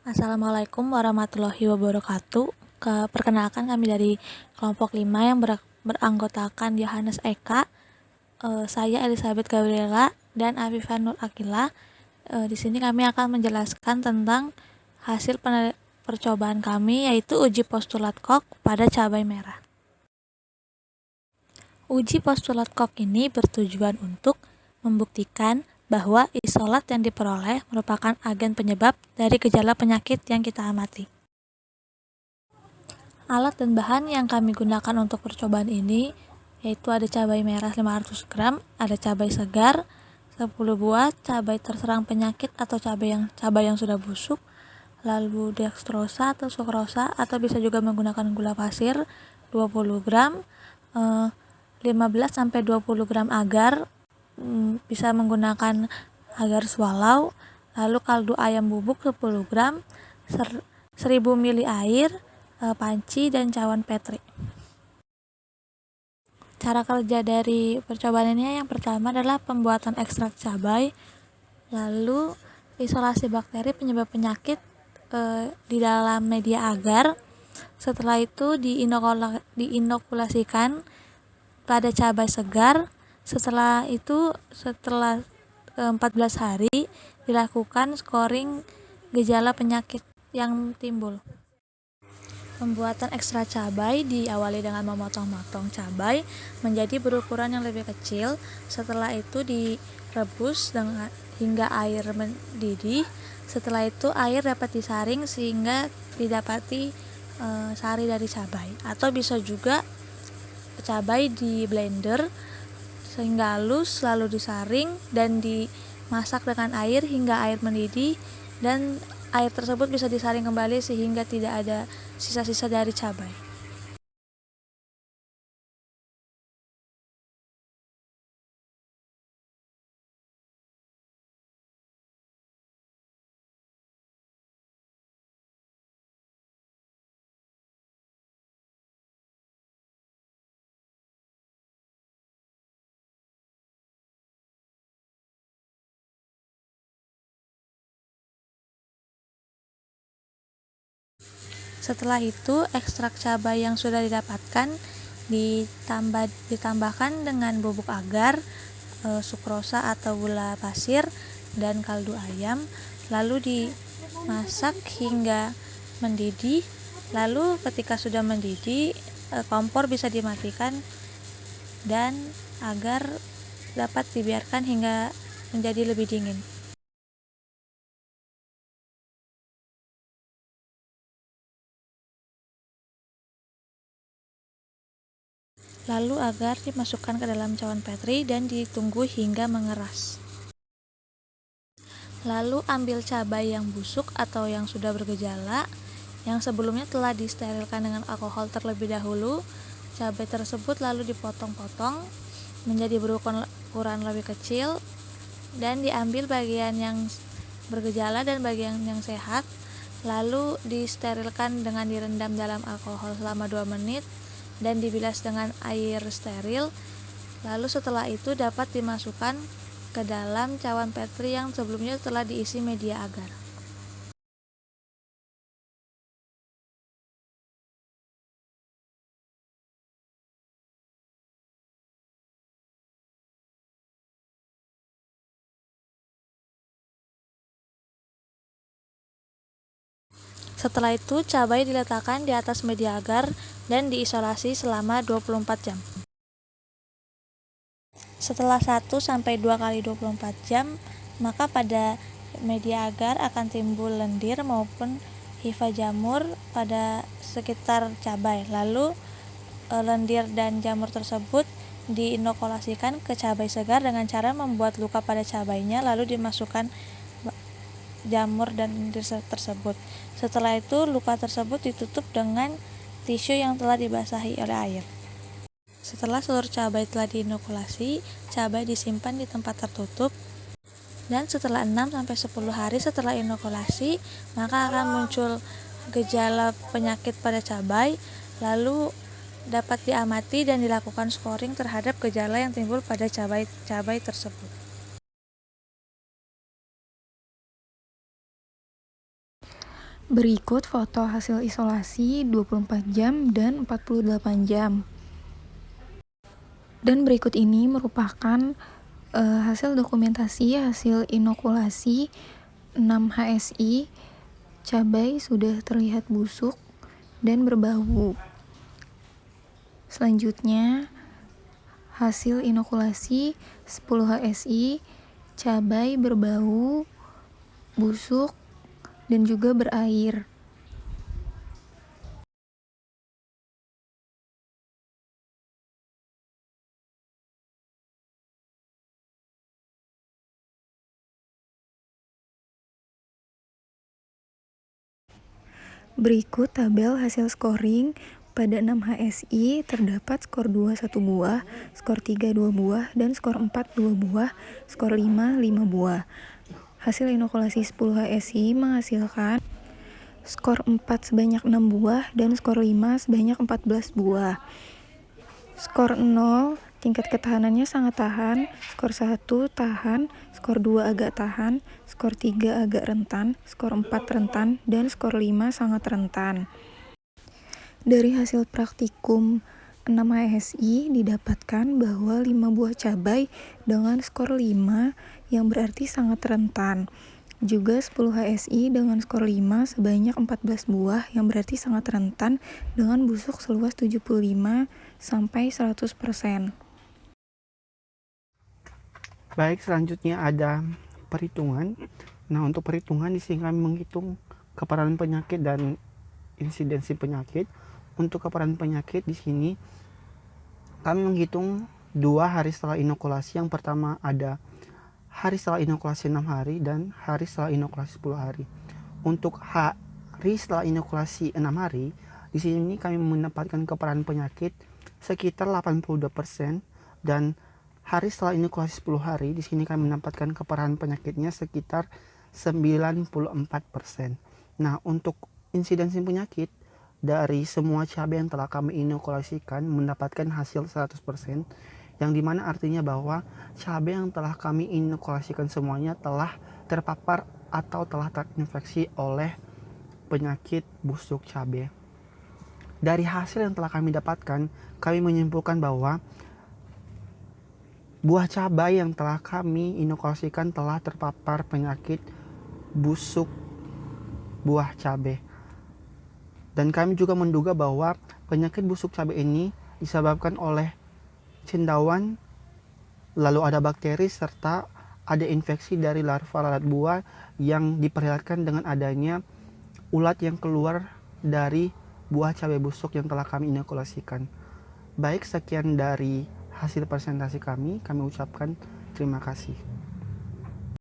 Assalamualaikum warahmatullahi wabarakatuh. Perkenalkan kami dari kelompok 5 yang beranggotakan Yohanes Eka, saya Elizabeth Gabriela, dan Afifah Nur Akila. Di sini kami akan menjelaskan tentang hasil percobaan kami, yaitu uji postulat Koch pada cabai merah. Uji postulat Koch ini bertujuan untuk membuktikan bahwa isolat yang diperoleh merupakan agen penyebab dari gejala penyakit yang kita amati. Alat dan bahan yang kami gunakan untuk percobaan ini yaitu ada cabai merah 500 gram, ada cabai segar 10 buah, cabai terserang penyakit atau cabai yang sudah busuk, lalu dextrosa atau sukrosa, atau bisa juga menggunakan gula pasir 20 gram, 15-20 gram agar, bisa menggunakan agar swallow, lalu kaldu ayam bubuk 10 gram, 1000 ml air, panci, dan cawan Petri. Cara kerja dari percobaan ini yang pertama adalah pembuatan ekstrak cabai, lalu isolasi bakteri penyebab penyakit di dalam media agar. Setelah itu diinokulasikan pada cabai segar. Setelah 14 hari dilakukan scoring gejala penyakit yang timbul. Pembuatan ekstrak cabai diawali dengan memotong-motong cabai menjadi berukuran yang lebih kecil. Setelah itu direbus hingga air mendidih. Setelah itu air dapat disaring sehingga didapati sari dari cabai, atau bisa juga cabai di blender sehingga halus, lalu disaring dan dimasak dengan air hingga air mendidih, dan air tersebut bisa disaring kembali sehingga tidak ada sisa-sisa dari cabai. Setelah itu, ekstrak cabai yang sudah didapatkan ditambahkan dengan bubuk agar, sukrosa atau gula pasir, dan kaldu ayam, lalu dimasak hingga mendidih. Lalu ketika sudah mendidih, kompor bisa dimatikan dan agar dapat dibiarkan hingga menjadi lebih dingin. Lalu agar dimasukkan ke dalam cawan Petri dan ditunggu hingga mengeras. Lalu ambil cabai yang busuk atau yang sudah bergejala, yang sebelumnya telah disterilkan dengan alkohol terlebih dahulu. Cabai tersebut lalu dipotong-potong menjadi berukuran lebih kecil dan diambil bagian yang bergejala dan bagian yang sehat, lalu disterilkan dengan direndam dalam alkohol selama 2 menit dan dibilas dengan air steril. Lalu setelah itu dapat dimasukkan ke dalam cawan Petri yang sebelumnya telah diisi media agar. Setelah itu cabai diletakkan di atas media agar dan diisolasi selama 24 jam. Setelah 1-2 kali 24 jam, maka pada media agar akan timbul lendir maupun hifa jamur pada sekitar cabai. Lalu lendir dan jamur tersebut diinokulasikan ke cabai segar dengan cara membuat luka pada cabainya, lalu dimasukkan jamur dan lendir tersebut. Setelah itu luka tersebut ditutup dengan tisu yang telah dibasahi oleh air. Setelah seluruh cabai telah diinokulasi, cabai disimpan di tempat tertutup, dan setelah 6-10 hari setelah inokulasi, maka akan muncul gejala penyakit pada cabai, lalu dapat diamati dan dilakukan scoring terhadap gejala yang timbul pada cabai tersebut. Berikut foto hasil isolasi 24 jam dan 48 jam. Dan berikut ini merupakan hasil dokumentasi hasil inokulasi 6 HSI. Cabai sudah terlihat busuk dan berbau. Selanjutnya, hasil inokulasi 10 HSI, cabai berbau, busuk, dan juga berair. Berikut tabel hasil scoring pada 6 HSI. Terdapat skor 2 1 buah, skor 3 2 buah, dan skor 4 2 buah, skor 5 5 buah. Hasil inokulasi 10 HSI menghasilkan skor 4 sebanyak 6 buah dan skor 5 sebanyak 14 buah. Skor 0, tingkat ketahanannya sangat tahan, skor 1 tahan, skor 2 agak tahan, skor 3 agak rentan, skor 4 rentan, dan skor 5 sangat rentan. Dari hasil praktikum 6 HSI didapatkan bahwa 5 buah cabai dengan skor 5 yang berarti sangat rentan. Juga 10 HSI dengan skor 5 sebanyak 14 buah yang berarti sangat rentan dengan busuk seluas 75 sampai 100%. Baik, selanjutnya ada perhitungan. Nah, untuk perhitungan di sini kami menghitung keparahan penyakit dan insidensi penyakit. Untuk keparahan penyakit di sini kami menghitung 2 hari setelah inokulasi. Yang pertama ada hari setelah inokulasi 6 hari dan hari setelah inokulasi 10 hari. Untuk hari setelah inokulasi 6 hari, di sini kami mendapatkan keparahan penyakit sekitar 82% dan hari setelah inokulasi 10 hari, di sini kami mendapatkan keparahan penyakitnya sekitar 94%. Nah, untuk insidensi penyakit dari semua cabai yang telah kami inokulasikan mendapatkan hasil 100%, yang dimana artinya bahwa cabai yang telah kami inokulasikan semuanya telah terpapar atau telah terinfeksi oleh penyakit busuk cabai. Dari hasil yang telah kami dapatkan, kami menyimpulkan bahwa buah cabai yang telah kami inokulasikan telah terpapar penyakit busuk buah cabai. Dan kami juga menduga bahwa penyakit busuk cabai ini disebabkan oleh cendawan, lalu ada bakteri, serta ada infeksi dari larva lalat buah yang diperlihatkan dengan adanya ulat yang keluar dari buah cabai busuk yang telah kami inokulasikan. Baik, sekian dari hasil presentasi kami ucapkan terima kasih.